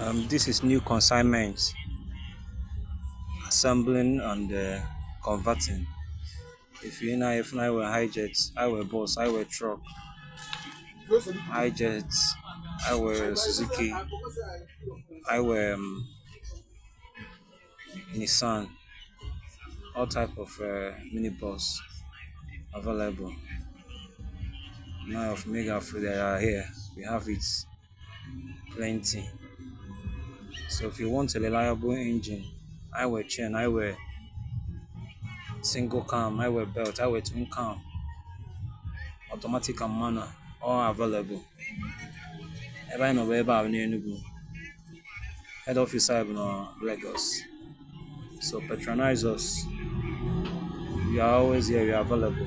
This is new consignment, assembling and converting. If I were highjets, I were bus, I were truck, highjets, I were Suzuki, I were Nissan, all type of minibus available. Now of mega food that are here, we have it plenty. So if you want a reliable engine, I were chain, I were single cam, I were belt, I were twin cam, automatic and manual, all available. Ebe anyị nọ bụ ebe a n'Enugu, head office anyị bụ na Lagos. So patronize us. We are always here, we are available.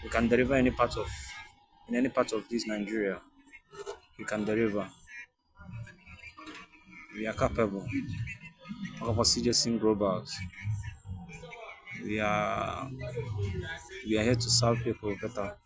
We can deliver in any part of this Nigeria. We can deliver. We are capable. All of us CJSIM Globals. We are here to serve people better.